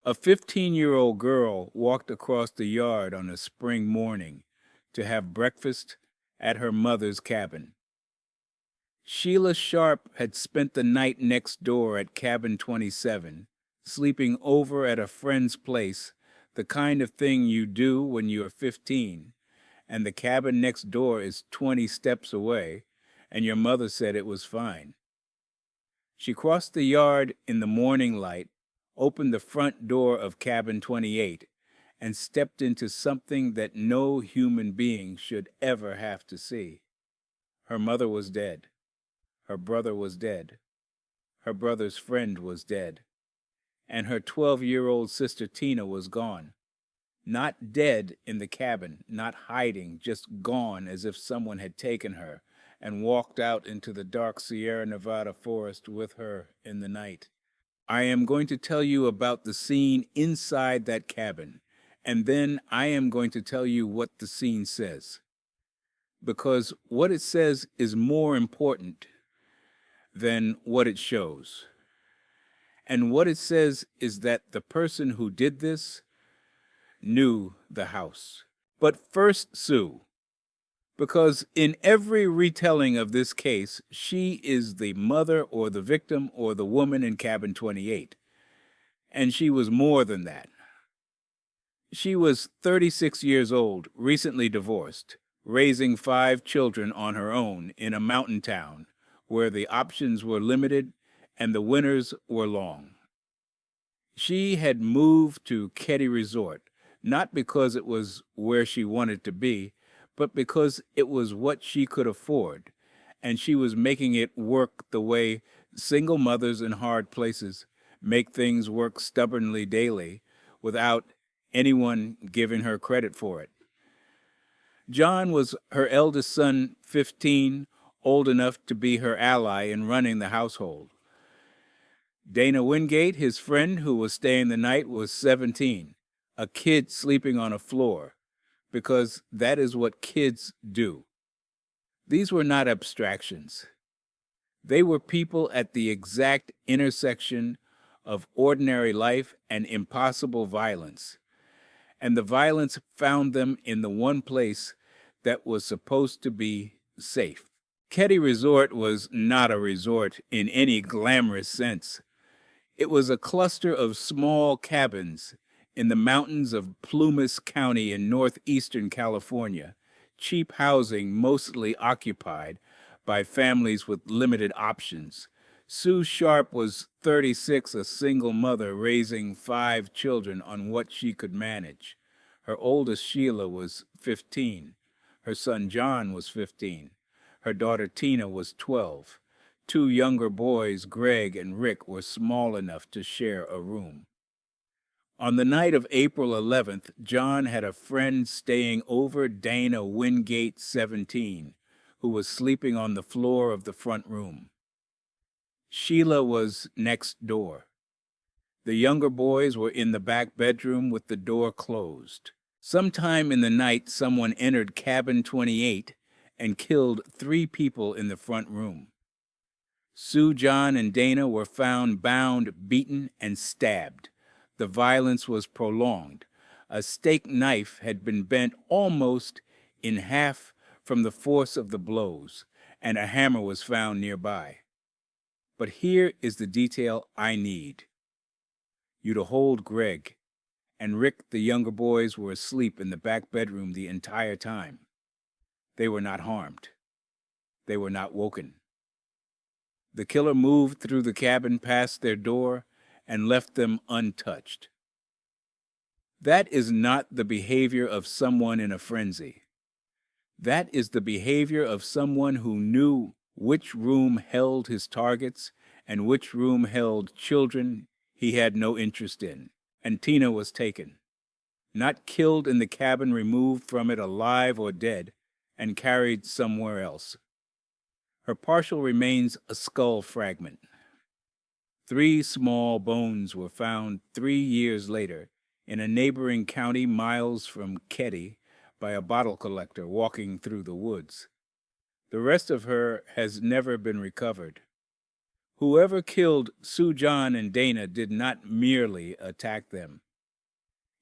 A 15-year-old girl walked across the yard on a spring morning to have breakfast at her mother's cabin. Sheila Sharp had spent the night next door at Cabin 27, sleeping over at a friend's place, the kind of thing you do when you are 15, and the cabin next door is 20 steps away, and your mother said it was fine. She crossed the yard in the morning light, opened the front door of Cabin 28, and stepped into something that no human being should ever have to see. Her mother was dead. Her brother was dead. Her brother's friend was dead. And her 12-year-old sister Tina was gone. Not dead in the cabin, not hiding, just gone as if someone had taken her and walked out into the dark Sierra Nevada forest with her in the night. I am going to tell you about the scene inside that cabin, and then I am going to tell you what the scene says. Because what it says is more important than what it shows. And what it says is that the person who did this knew the house. But first, Sue, because in every retelling of this case, she is the mother or the victim or the woman in Cabin 28. And she was more than that. She was 36 years old, recently divorced, raising 5 children on her own in a mountain town where the options were limited and the winters were long. She had moved to Keddie Resort, not because it was where she wanted to be, but because it was what she could afford, and she was making it work the way single mothers in hard places make things work stubbornly daily without anyone giving her credit for it. John was her eldest son, 15, old enough to be her ally in running the household. Dana Wingate, his friend who was staying the night, was 17, a kid sleeping on a floor, because that is what kids do. These were not abstractions. They were people at the exact intersection of ordinary life and impossible violence. And the violence found them in the one place that was supposed to be safe. Keddie Resort was not a resort in any glamorous sense. It was a cluster of small cabins in the mountains of Plumas County in northeastern California, cheap housing mostly occupied by families with limited options. Sue Sharp was 36, a single mother raising 5 children on what she could manage. Her oldest, Sheila, was 15. Her son, John, was 15. Her daughter, Tina, was 12. 2 younger boys, Greg and Rick, were small enough to share a room. On the night of April 11th, John had a friend staying over, Dana Wingate, 17, who was sleeping on the floor of the front room. Sheila was next door. The younger boys were in the back bedroom with the door closed. Sometime in the night, someone entered Cabin 28 and killed 3 people in the front room. Sue, John, and Dana were found bound, beaten, and stabbed. The violence was prolonged. A steak knife had been bent almost in half from the force of the blows, and a hammer was found nearby. But here is the detail I need you to hold Greg, and Rick, the younger boys, were asleep in the back bedroom the entire time. They were not harmed. They were not woken. The killer moved through the cabin past their door and left them untouched. That is not the behavior of someone in a frenzy. That is the behavior of someone who knew which room held his targets and which room held children he had no interest in. And Tina was taken, not killed in the cabin, removed from it alive or dead, and carried somewhere else. Her partial remains a skull fragment. 3 small bones were found 3 years later in a neighboring county miles from Keddie by a bottle collector walking through the woods. The rest of her has never been recovered. Whoever killed Sue John and Dana did not merely attack them.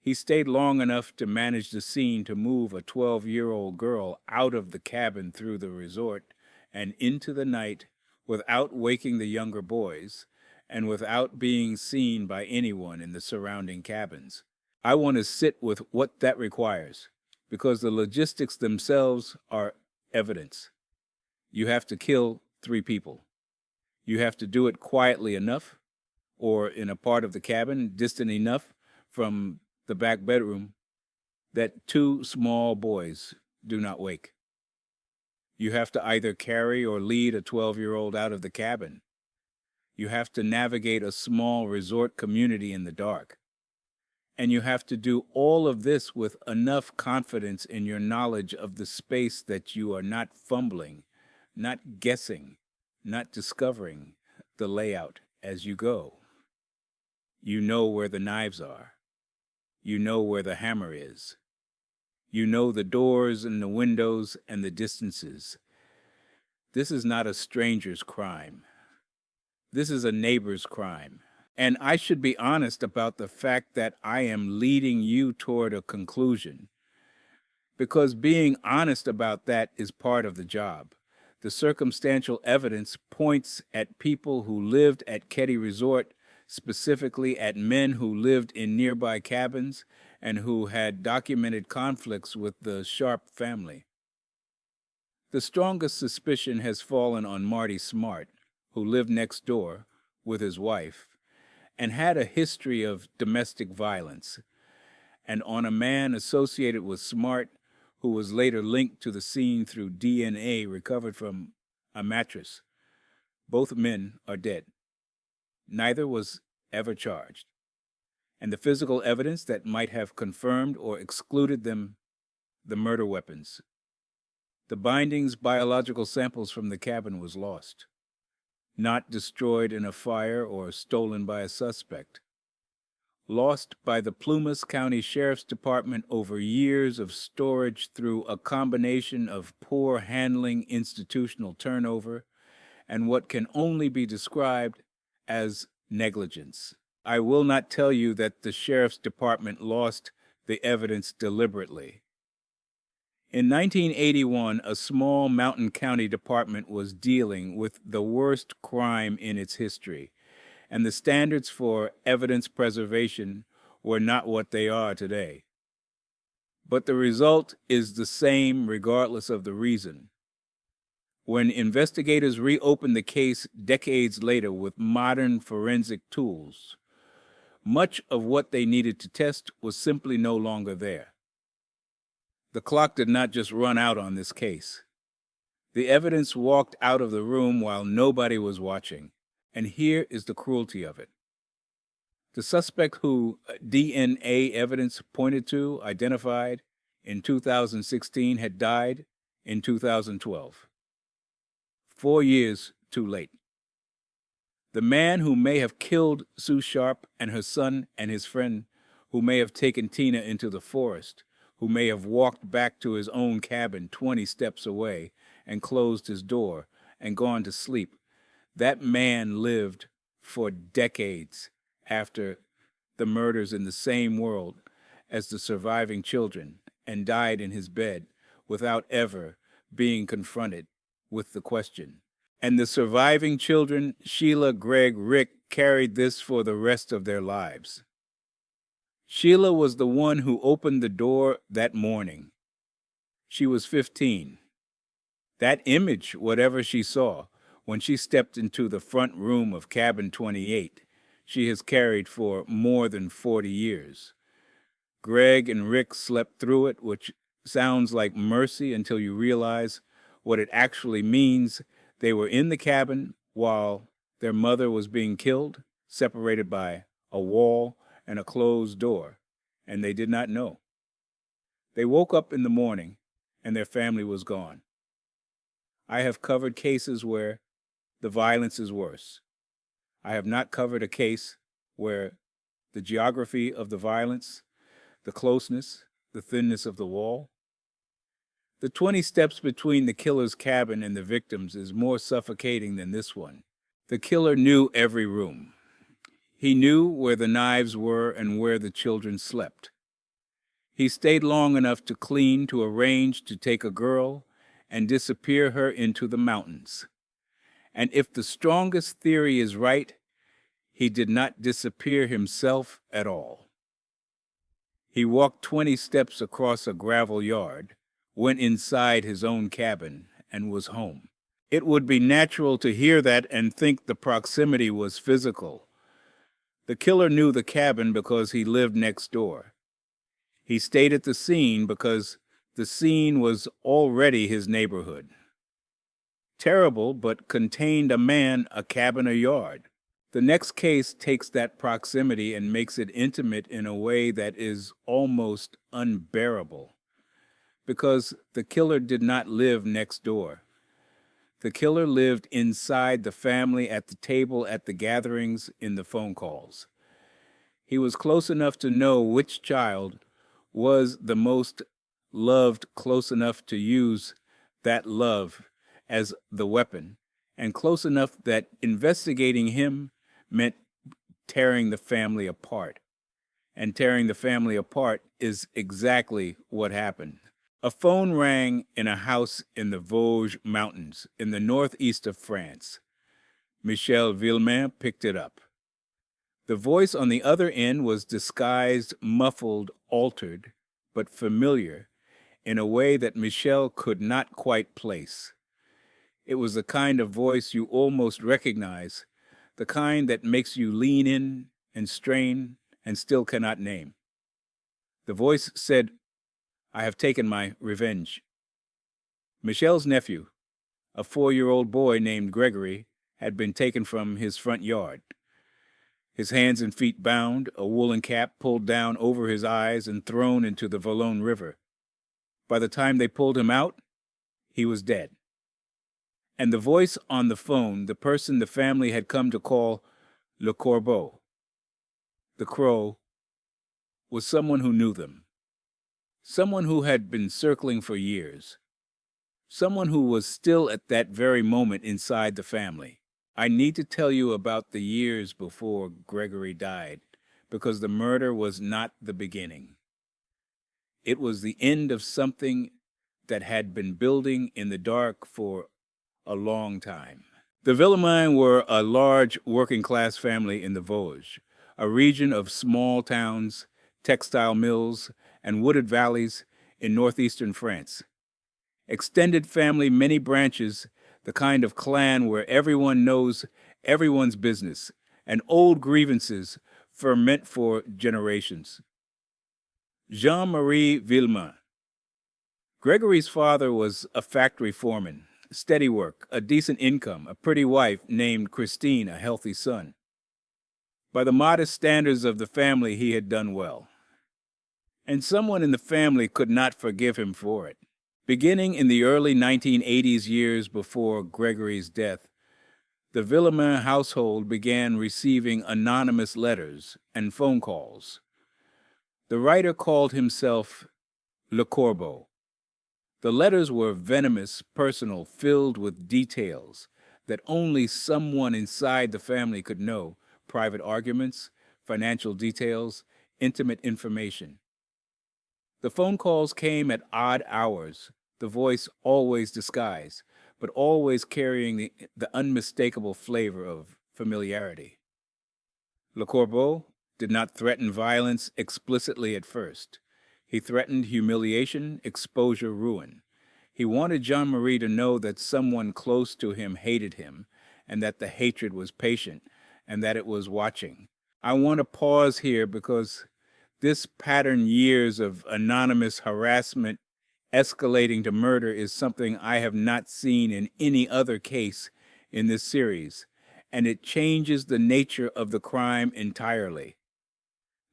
He stayed long enough to manage the scene to move a 12-year-old girl out of the cabin through the resort and into the night without waking the younger boys and without being seen by anyone in the surrounding cabins. I want to sit with what that requires, because the logistics themselves are evidence. You have to kill 3 people. You have to do it quietly enough, or in a part of the cabin distant enough from the back bedroom that 2 small boys do not wake. You have to either carry or lead a 12-year-old out of the cabin. You have to navigate a small resort community in the dark. And you have to do all of this with enough confidence in your knowledge of the space that you are not fumbling, not guessing, not discovering the layout as you go. You know where the knives are. You know where the hammer is. You know the doors and the windows and the distances. This is not a stranger's crime. This is a neighbor's crime. And I should be honest about the fact that I am leading you toward a conclusion, because being honest about that is part of the job. The circumstantial evidence points at people who lived at Keddie Resort, specifically at men who lived in nearby cabins and who had documented conflicts with the Sharp family. The strongest suspicion has fallen on Marty Smart, who lived next door with his wife and had a history of domestic violence, and on a man associated with Smart who was later linked to the scene through DNA recovered from a mattress. Both men are dead. Neither was ever charged. And the physical evidence that might have confirmed or excluded them, the murder weapons. The bindings, biological samples from the cabin was lost. Not destroyed in a fire or stolen by a suspect. Lost by the Plumas County Sheriff's Department over years of storage through a combination of poor handling, institutional turnover, and what can only be described as negligence. I will not tell you that the Sheriff's Department lost the evidence deliberately. In 1981, a small mountain county department was dealing with the worst crime in its history, and the standards for evidence preservation were not what they are today. But the result is the same regardless of the reason. When investigators reopened the case decades later with modern forensic tools, much of what they needed to test was simply no longer there. The clock did not just run out on this case. The evidence walked out of the room while nobody was watching, and here is the cruelty of it. The suspect who DNA evidence pointed to, identified in 2016, had died in 2012. 4 years too late. The man who may have killed Sue Sharp and her son and his friend, who may have taken Tina into the forest, who may have walked back to his own cabin 20 steps away and closed his door and gone to sleep, that man lived for decades after the murders in the same world as the surviving children and died in his bed without ever being confronted with the question. And the surviving children, Sheila, Greg, Rick, carried this for the rest of their lives. Sheila was the one who opened the door that morning. She was 15. That image, whatever she saw, when she stepped into the front room of Cabin 28, she has carried for more than 40 years. Greg and Rick slept through it, which sounds like mercy until you realize what it actually means. They were in the cabin while their mother was being killed, separated by a wall and a closed door, and they did not know. They woke up in the morning, and their family was gone. I have covered cases where the violence is worse. I have not covered a case where the geography of the violence, the closeness, the thinness of the wall. The 20 steps between the killer's cabin and the victims is more suffocating than this one. The killer knew every room. He knew where the knives were and where the children slept. He stayed long enough to clean, to arrange to take a girl and disappear her into the mountains. And if the strongest theory is right, he did not disappear himself at all. He walked 20 steps across a gravel yard, went inside his own cabin, and was home. It would be natural to hear that and think the proximity was physical. The killer knew the cabin because he lived next door. He stayed at the scene because the scene was already his neighborhood. Terrible, but contained a man, a cabin, a yard. The next case takes that proximity and makes it intimate in a way that is almost unbearable. Because the killer did not live next door. The killer lived inside the family, at the table, at the gatherings, in the phone calls. He was close enough to know which child was the most loved, close enough to use that love as the weapon, and close enough that investigating him meant tearing the family apart. And tearing the family apart is exactly what happened. A phone rang in a house in the Vosges Mountains, in the northeast of France. Michel Villemain picked it up. The voice on the other end was disguised, muffled, altered, but familiar, in a way that Michel could not quite place. It was the kind of voice you almost recognize, the kind that makes you lean in and strain and still cannot name. The voice said, "I have taken my revenge." Michel's nephew, a 4-year-old boy named Gregory, had been taken from his front yard. His hands and feet bound, a woolen cap pulled down over his eyes and thrown into the Valone River. By the time they pulled him out, he was dead. And the voice on the phone, the person the family had come to call Le Corbeau, the Crow, was someone who knew them. Someone who had been circling for years. Someone who was still at that very moment inside the family. I need to tell you about the years before Gregory died, because the murder was not the beginning. It was the end of something that had been building in the dark for a long time. The Villemains were a large working-class family in the Vosges, a region of small towns, textile mills, and wooded valleys in northeastern France. Extended family, many branches, the kind of clan where everyone knows everyone's business, and old grievances ferment for generations. Jean-Marie Villemain. Gregory's father was a factory foreman. Steady work, a decent income, a pretty wife named Christine, a healthy son. By the modest standards of the family, he had done well. And someone in the family could not forgive him for it. Beginning in the early 1980s, years before Gregory's death, the Villemain household began receiving anonymous letters and phone calls. The writer called himself Le Corbeau. The letters were venomous, personal, filled with details that only someone inside the family could know, private arguments, financial details, intimate information. The phone calls came at odd hours, the voice always disguised, but always carrying the unmistakable flavor of familiarity. Le Corbeau did not threaten violence explicitly at first. He threatened humiliation, exposure, ruin. He wanted Jean-Marie to know that someone close to him hated him, and that the hatred was patient, and that it was watching. I want to pause here because this pattern, years of anonymous harassment escalating to murder, is something I have not seen in any other case in this series, and it changes the nature of the crime entirely.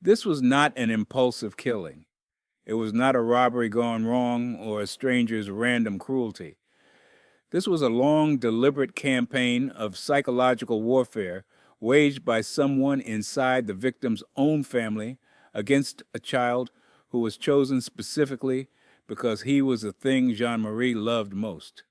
This was not an impulsive killing. It was not a robbery gone wrong or a stranger's random cruelty. This was a long, deliberate campaign of psychological warfare waged by someone inside the victim's own family against a child who was chosen specifically because he was the thing Jean-Marie loved most.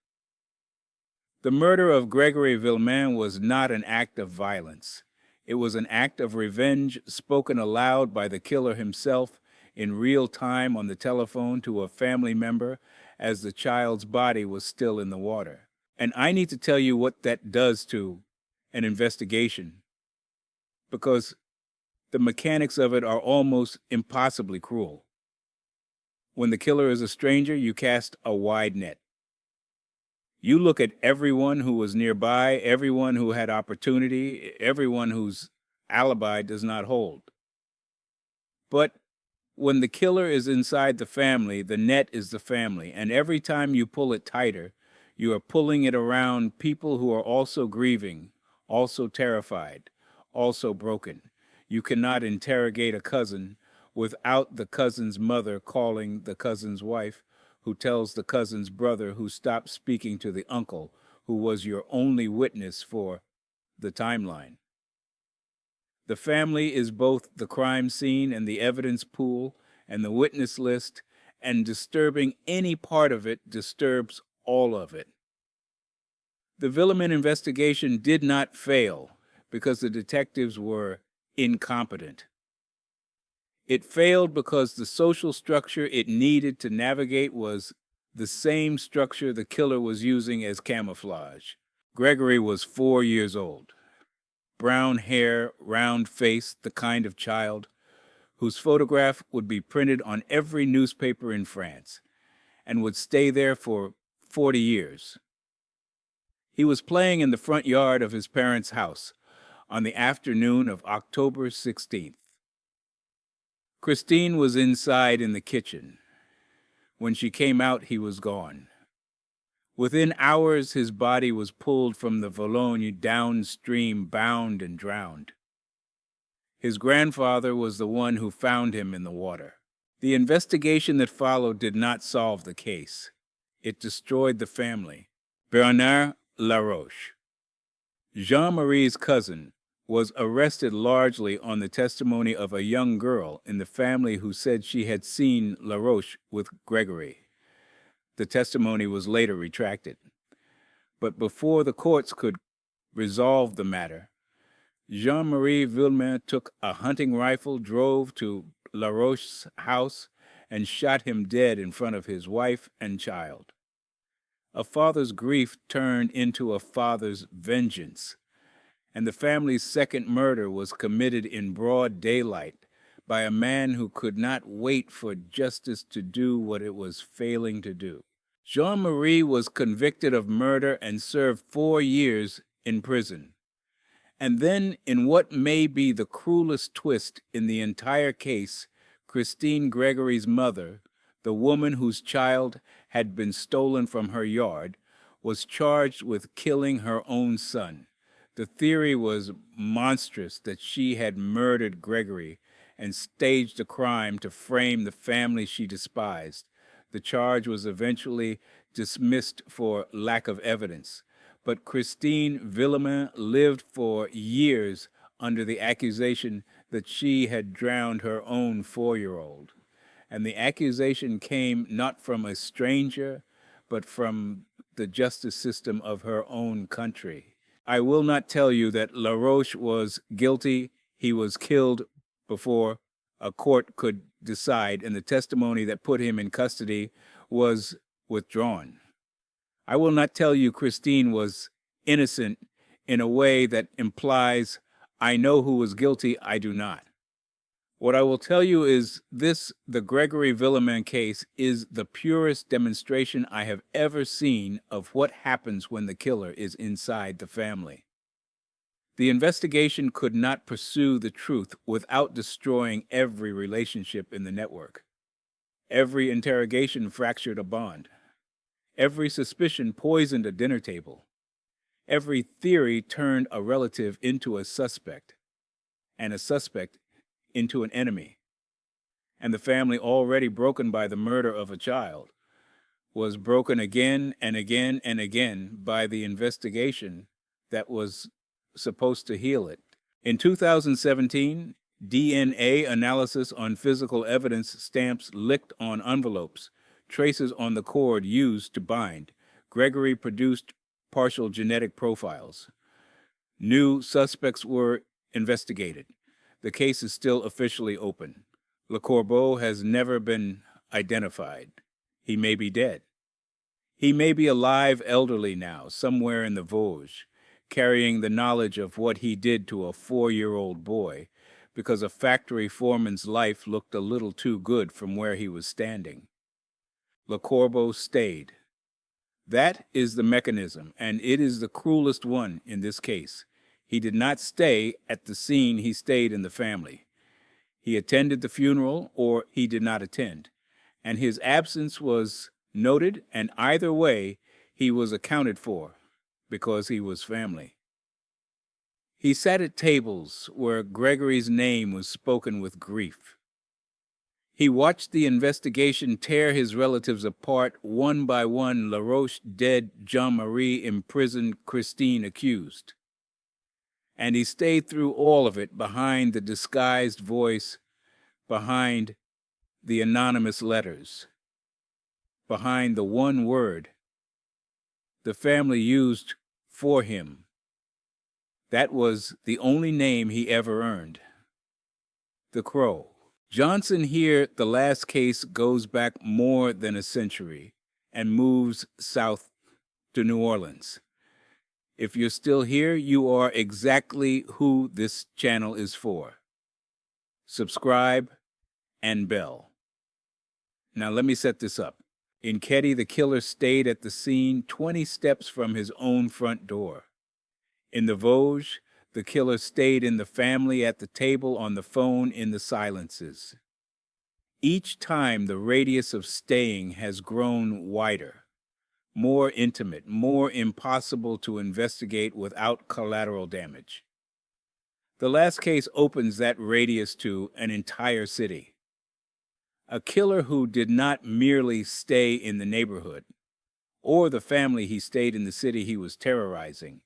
The murder of Gregory Villemain was not an act of violence. It was an act of revenge spoken aloud by the killer himself in real time on the telephone to a family member as the child's body was still in the water. And I need to tell you what that does to an investigation, because the mechanics of it are almost impossibly cruel. When the killer is a stranger, you cast a wide net. You look at everyone who was nearby, everyone who had opportunity, everyone whose alibi does not hold. But when the killer is inside the family, the net is the family, and every time you pull it tighter, you are pulling it around people who are also grieving, also terrified, also broken. You cannot interrogate a cousin without the cousin's mother calling the cousin's wife, who tells the cousin's brother who stopped speaking to the uncle, who was your only witness for the timeline. The family is both the crime scene and the evidence pool and the witness list, and disturbing any part of it disturbs all of it. The Villemain investigation did not fail because the detectives were incompetent. It failed because the social structure it needed to navigate was the same structure the killer was using as camouflage. Gregory was 4 years old. Brown hair, round face, the kind of child whose photograph would be printed on every newspaper in France and would stay there for 40 years. He was playing in the front yard of his parents' house on the afternoon of October 16th. Christine was inside in the kitchen. When she came out, he was gone. Within hours, his body was pulled from the Vologne downstream, bound and drowned. His grandfather was the one who found him in the water. The investigation that followed did not solve the case. It destroyed the family. Bernard Laroche, Jean-Marie's cousin, was arrested largely on the testimony of a young girl in the family who said she had seen Laroche with Gregory. The testimony was later retracted. But before the courts could resolve the matter, Jean-Marie Villemain took a hunting rifle, drove to Laroche's house, and shot him dead in front of his wife and child. A father's grief turned into a father's vengeance, and the family's second murder was committed in broad daylight by a man who could not wait for justice to do what it was failing to do. Jean-Marie was convicted of murder and served 4 years in prison. And then, in what may be the cruelest twist in the entire case, Christine Gregory's mother, the woman whose child had been stolen from her yard, was charged with killing her own son. The theory was monstrous that she had murdered Gregory and staged a crime to frame the family she despised. The charge was eventually dismissed for lack of evidence, but Christine Villemain lived for years under the accusation that she had drowned her own 4-year-old. And the accusation came not from a stranger, but from the justice system of her own country. I will not tell you that Laroche was guilty. He was killed before a court could decide, and the testimony that put him in custody was withdrawn. I will not tell you Christine was innocent in a way that implies I know who was guilty, I do not. What I will tell you is this: the Gregory Villemain case is the purest demonstration I have ever seen of what happens when the killer is inside the family. The investigation could not pursue the truth without destroying every relationship in the network. Every interrogation fractured a bond. Every suspicion poisoned a dinner table. Every theory turned a relative into a suspect, and a suspect into an enemy. And the family, already broken by the murder of a child, was broken again and again and again by the investigation that was supposed to heal it. In 2017, DNA analysis on physical evidence stamps licked on envelopes, traces on the cord used to bind. Gregory produced partial genetic profiles. New suspects were investigated. The case is still officially open. Le Corbeau has never been identified. He may be dead. He may be alive elderly now, somewhere in the Vosges, carrying the knowledge of what he did to a 4-year-old boy, because a factory foreman's life looked a little too good from where he was standing. Le Corbeau stayed. That is the mechanism, and it is the cruelest one in this case. He did not stay at the scene, he stayed in the family. He attended the funeral, or he did not attend, and his absence was noted, and either way, he was accounted for, because he was family. He sat at tables where Gregory's name was spoken with grief. He watched the investigation tear his relatives apart, one by one, Laroche dead, Jean-Marie imprisoned, Christine accused. And he stayed through all of it behind the disguised voice, behind the anonymous letters, behind the one word the family used for him. That was the only name he ever earned. The Crow. Johnson here, the last case goes back more than a century and moves south to New Orleans. If you're still here, you are exactly who this channel is for. Subscribe and bell. Now let me set this up. In Ketty, the killer stayed at the scene 20 steps from his own front door. In the Vosges, the killer stayed in the family at the table, on the phone, in the silences. Each time the radius of staying has grown wider, more intimate, more impossible to investigate without collateral damage. The last case opens that radius to an entire city. A killer who did not merely stay in the neighborhood, or the family he stayed in the city he was terrorizing,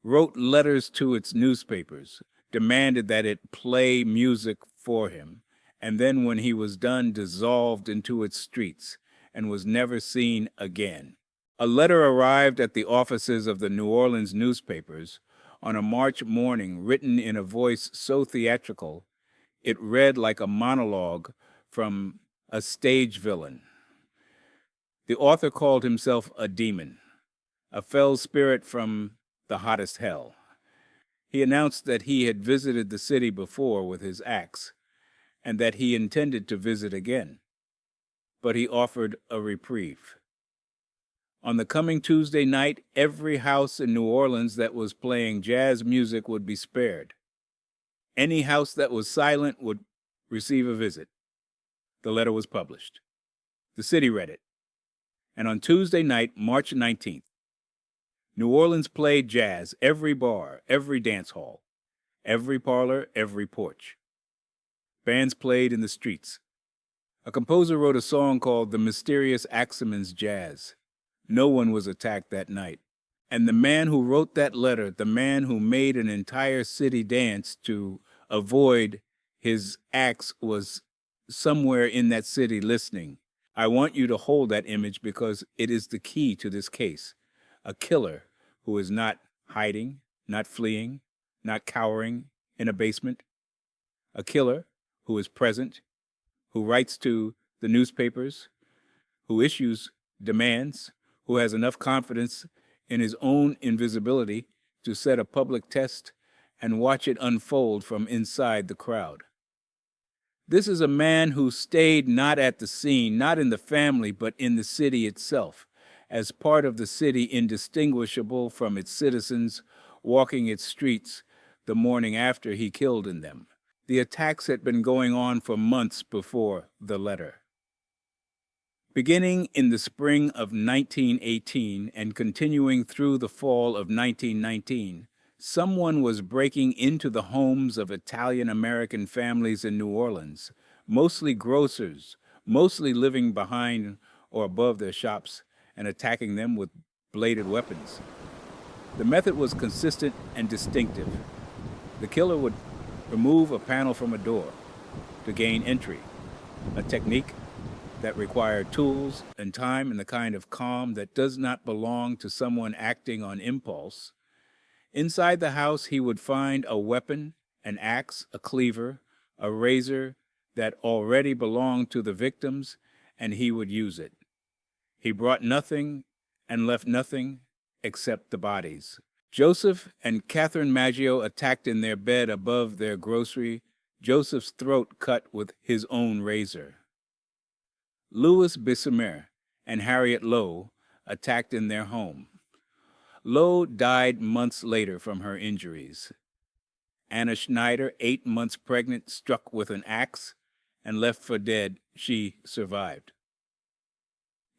wrote letters to its newspapers, demanded that it play music for him, and then when he was done, dissolved into its streets and was never seen again. A letter arrived at the offices of the New Orleans newspapers on a March morning, written in a voice so theatrical it read like a monologue from a stage villain. The author called himself a demon, a fell spirit from the hottest hell. He announced that he had visited the city before with his axe, and that he intended to visit again. But he offered a reprieve. On the coming Tuesday night, every house in New Orleans that was playing jazz music would be spared. Any house that was silent would receive a visit. The letter was published. The city read it. And on Tuesday night, March 19th, New Orleans played jazz, every bar, every dance hall, every parlor, every porch. Bands played in the streets. A composer wrote a song called The Mysterious Axeman's Jazz. No one was attacked that night. And the man who wrote that letter, the man who made an entire city dance to avoid his axe, was somewhere in that city listening. I want you to hold that image because it is the key to this case. A killer who is not hiding, not fleeing, not cowering in a basement. A killer who is present, who writes to the newspapers, who issues demands, who has enough confidence in his own invisibility to set a public test and watch it unfold from inside the crowd. This is a man who stayed not at the scene, not in the family, but in the city itself, as part of the city indistinguishable from its citizens walking its streets the morning after he killed in them. The attacks had been going on for months before the letter. Beginning in the spring of 1918 and continuing through the fall of 1919, someone was breaking into the homes of Italian-American families in New Orleans, mostly grocers, mostly living behind or above their shops, and attacking them with bladed weapons. The method was consistent and distinctive. The killer would remove a panel from a door to gain entry, a technique that require tools and time and the kind of calm that does not belong to someone acting on impulse. Inside the house, he would find a weapon, an axe, a cleaver, a razor that already belonged to the victims, and he would use it. He brought nothing and left nothing except the bodies. Joseph and Catherine Maggio attacked in their bed above their grocery, Joseph's throat cut with his own razor. Louis Bessemer and Harriet Lowe attacked in their home. Lowe died months later from her injuries. Anna Schneider, 8 months pregnant, struck with an axe and left for dead. She survived.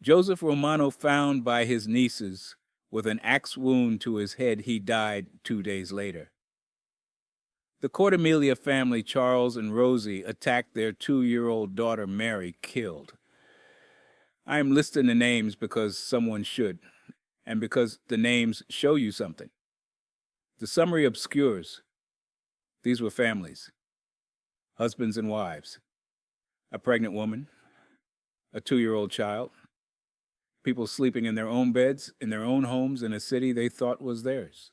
Joseph Romano, found by his nieces with an axe wound to his head, he died 2 days later. The Cordemelia family, Charles and Rosie, attacked their 2-year-old daughter Mary, killed. I am listing the names because someone should, and because the names show you something. The summary obscures. These were families, husbands and wives, a pregnant woman, a 2-year-old child, people sleeping in their own beds, in their own homes, in a city they thought was theirs.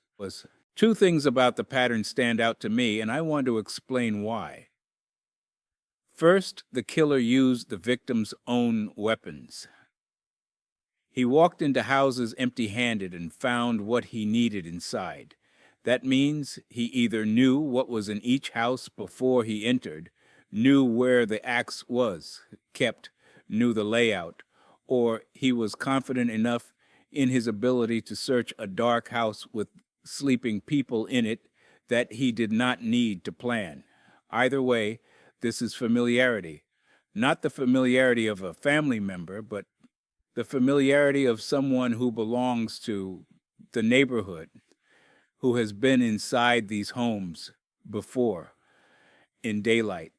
Two things about the pattern stand out to me, and I want to explain why. First, the killer used the victim's own weapons. He walked into houses empty-handed and found what he needed inside. That means he either knew what was in each house before he entered, knew where the axe was kept, knew the layout, or he was confident enough in his ability to search a dark house with sleeping people in it that he did not need to plan. Either way, this is familiarity. Not the familiarity of a family member, but the familiarity of someone who belongs to the neighborhood, who has been inside these homes before, in daylight,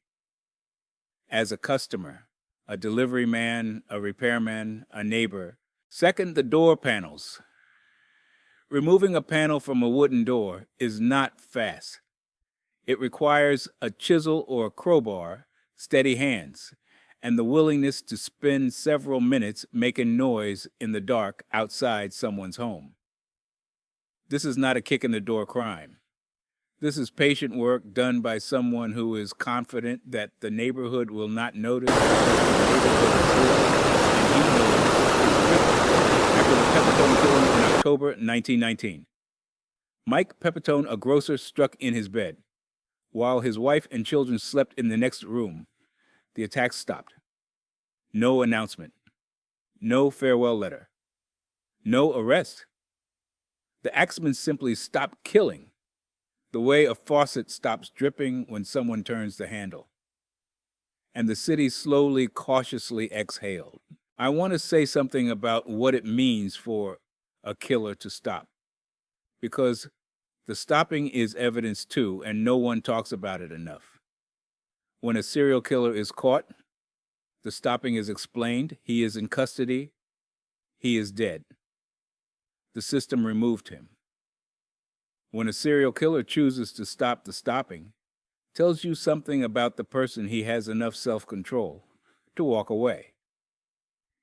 as a customer, a delivery man, a repairman, a neighbor. Second, the door panels. Removing a panel from a wooden door is not fast. It requires a chisel or a crowbar, steady hands, and the willingness to spend several minutes making noise in the dark outside someone's home. This is not a kick-in-the-door crime. This is patient work done by someone who is confident that the neighborhood will not notice that the neighborhood is his, and he knows it's different. After the Pepitone killing in October 1919, Mike Pepitone, a grocer, struck in his bed. While his wife and children slept in the next room, the attack stopped. No announcement. No farewell letter. No arrest. The axeman simply stopped killing, the way a faucet stops dripping when someone turns the handle. And the city slowly, cautiously exhaled. I want to say something about what it means for a killer to stop, because the stopping is evidence too, and no one talks about it enough. When a serial killer is caught, the stopping is explained. He is in custody. He is dead. The system removed him. When a serial killer chooses to stop the stopping, it tells you something about the person. He has enough self-control to walk away.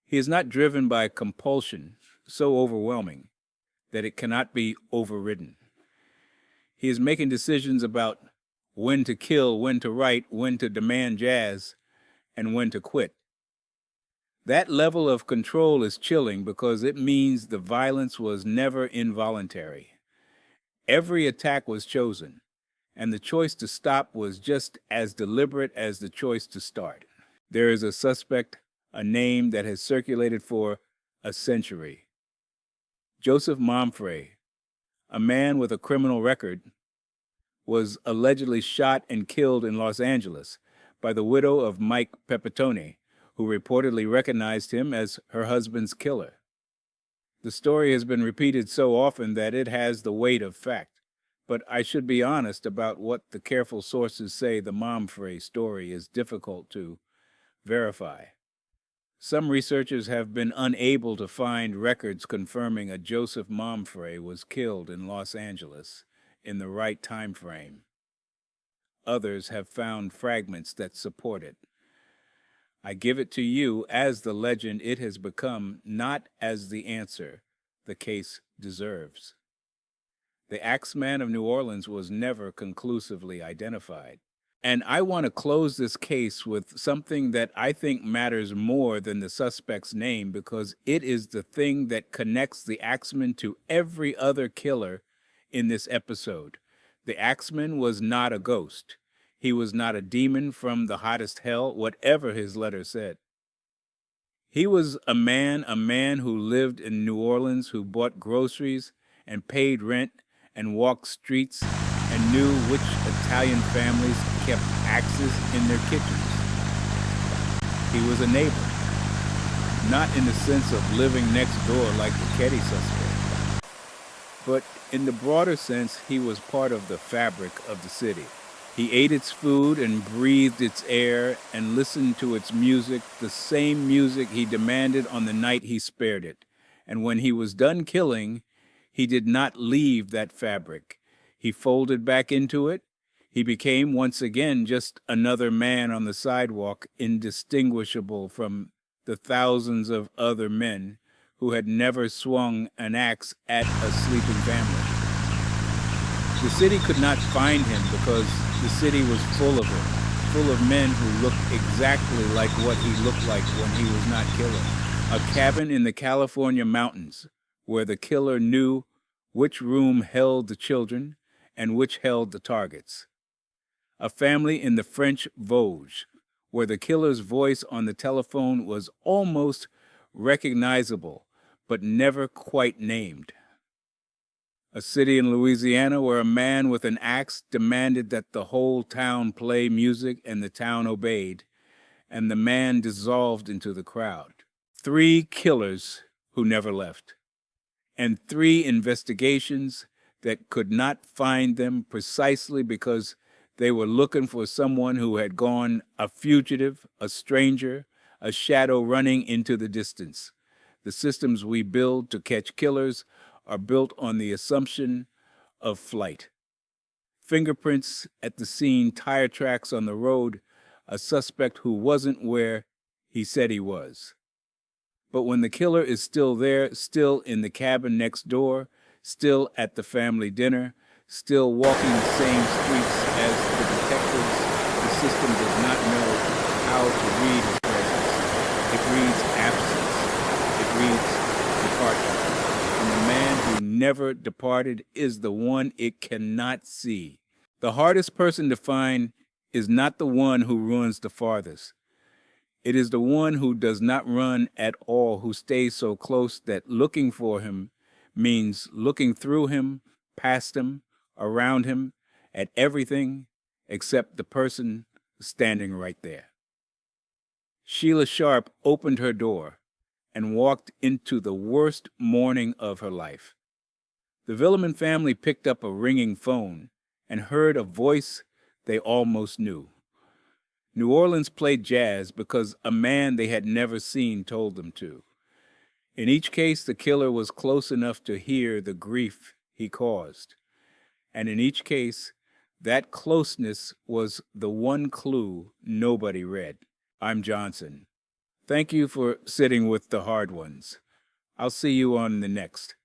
He is not driven by compulsion so overwhelming that it cannot be overridden. He is making decisions about when to kill, when to write, when to demand jazz, and when to quit. That level of control is chilling because it means the violence was never involuntary. Every attack was chosen, and the choice to stop was just as deliberate as the choice to start. There is a suspect, a name that has circulated for a century. Joseph Momfrey, a man with a criminal record, was allegedly shot and killed in Los Angeles by the widow of Mike Pepitone, who reportedly recognized him as her husband's killer. The story has been repeated so often that it has the weight of fact, but I should be honest about what the careful sources say. The Momfrey story is difficult to verify. Some researchers have been unable to find records confirming a Joseph Momfrey was killed in Los Angeles in the right time frame. Others have found fragments that support it. I give it to you as the legend it has become, not as the answer the case deserves. The Axeman of New Orleans was never conclusively identified. And I want to close this case with something that I think matters more than the suspect's name because it is the thing that connects the Axeman to every other killer in this episode. The Axeman was not a ghost. He was not a demon from the hottest hell, whatever his letter said. He was a man who lived in New Orleans, who bought groceries and paid rent and walked streets and knew which Italian families kept axes in their kitchens. He was a neighbor, not in the sense of living next door like the Ketty suspect, but in the broader sense, he was part of the fabric of the city. He ate its food and breathed its air and listened to its music, the same music he demanded on the night he spared it. And when he was done killing, he did not leave that fabric. He folded back into it. He became once again just another man on the sidewalk, indistinguishable from the thousands of other men who had never swung an axe at a sleeping family. The city could not find him because the city was full of him, full of men who looked exactly like what he looked like when he was not killing. A cabin in the California mountains where the killer knew which room held the children and which held the targets. A family in the French Vosges where the killer's voice on the telephone was almost recognizable but never quite named. A city in Louisiana where a man with an axe demanded that the whole town play music and the town obeyed, and the man dissolved into the crowd. 3 killers who never left, and 3 investigations that could not find them precisely because they were looking for someone who had gone a fugitive, a stranger, a shadow running into the distance. The systems we build to catch killers are built on the assumption of flight. Fingerprints at the scene, tire tracks on the road, a suspect who wasn't where he said he was. But when the killer is still there, still in the cabin next door, still at the family dinner, still walking the same streets as the detectives, the system does not know how to read his presence. It reads absence. It reads departure. And the man who never departed is the one it cannot see. The hardest person to find is not the one who runs the farthest. It is the one who does not run at all, who stays so close that looking for him means looking through him, past him, around him, at everything except the person standing right there. Sheila Sharp opened her door and walked into the worst morning of her life. The Villemin family picked up a ringing phone and heard a voice they almost knew. New Orleans played jazz because a man they had never seen told them to. In each case, the killer was close enough to hear the grief he caused. And in each case, that closeness was the one clue nobody read. I'm Johnson. Thank you for sitting with the hard ones. I'll see you on the next.